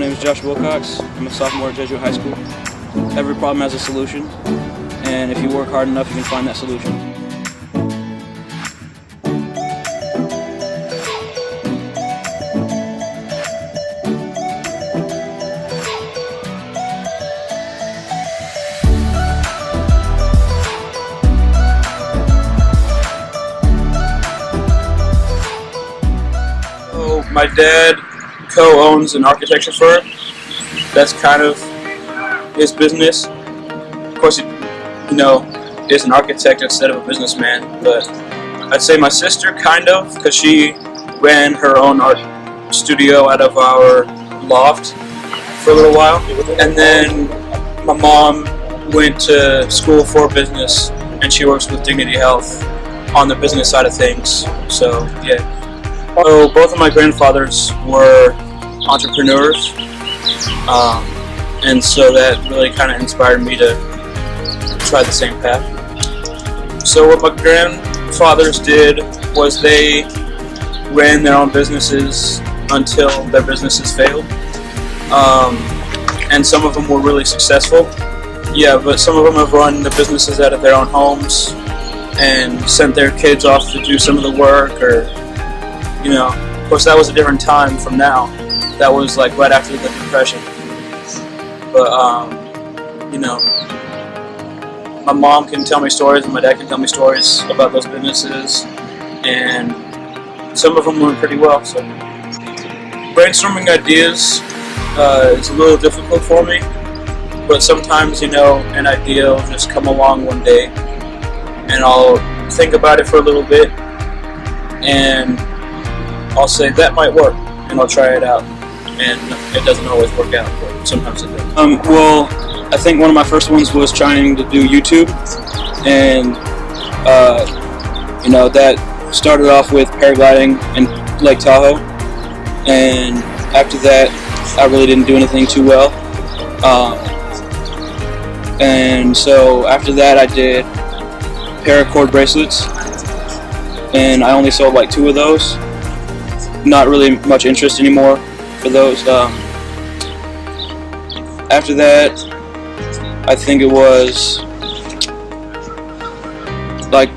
name is Joshua Wilcox. I'm a sophomore at Jesuit High School. Every problem has a solution, and if you work hard enough, you can find that solution. So my dad co-owns an architecture firm. That's kind of his business. Of course, he is an architect instead of a businessman, but I'd say my sister kind of, because she ran her own art studio out of our loft for a little while. And then my mom went to school for business, and she works with Dignity Health on the business side of things. So yeah. So both of my grandfathers were entrepreneurs, and so that really kind of inspired me to try the same path. So what my grandfathers did was they ran their own businesses until their businesses failed, and some of them were really successful. Yeah, but some of them have run the businesses out of their own homes and sent their kids off to do some of the work, or of course that was a different time from now. That was like right after the Depression. But my mom can tell me stories and my dad can tell me stories about those businesses, and some of them went pretty well. So brainstorming ideas is a little difficult for me, but sometimes an idea will just come along one day, and I'll think about it for a little bit, and I'll say that might work, and I'll try it out, and it doesn't always work out, but sometimes it does. Well, I think one of my first ones was trying to do YouTube, and that started off with paragliding in Lake Tahoe, and after that I really didn't do anything too well, and so after that I did paracord bracelets, and I only sold like 2 of those. Not really much interest anymore for those. After that, I think it was like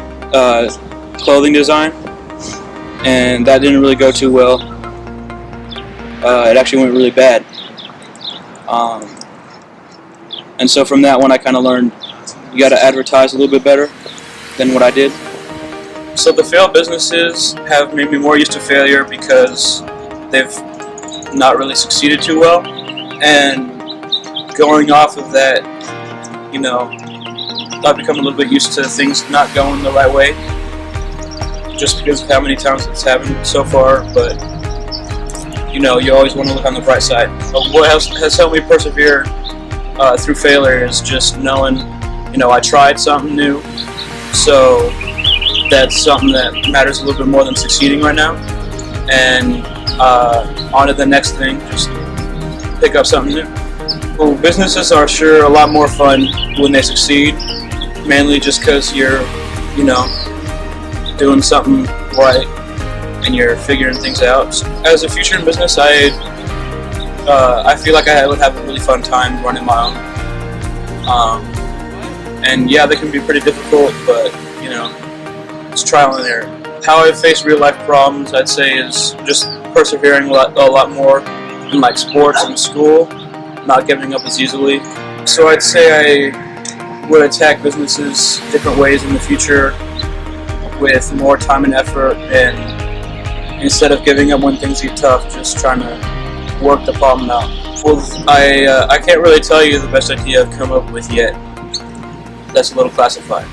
clothing design, and that didn't really go too well. It actually went really bad. And so from that one I kind of learned you got to advertise a little bit better than what I did. So the failed businesses have made me more used to failure because they've not really succeeded too well, and going off of that, I've become a little bit used to things not going the right way just because of how many times it's happened so far. But you always want to look on the bright side. But what has helped me persevere through failure is just knowing I tried something new, so that's something that matters a little bit more than succeeding right now, and on to the next thing, just pick up something new. Well, businesses are sure a lot more fun when they succeed, mainly just because you're doing something right and you're figuring things out. As a future in business, I feel like I would have a really fun time running my own, and yeah, they can be pretty difficult, but it's trial and error. How I face real life problems, I'd say, is just persevering a lot more in like sports and school, not giving up as easily. So I'd say I would attack businesses different ways in the future with more time and effort, and instead of giving up when things get tough, just trying to work the problem out. Well, I can't really tell you the best idea I've come up with yet. That's a little classified.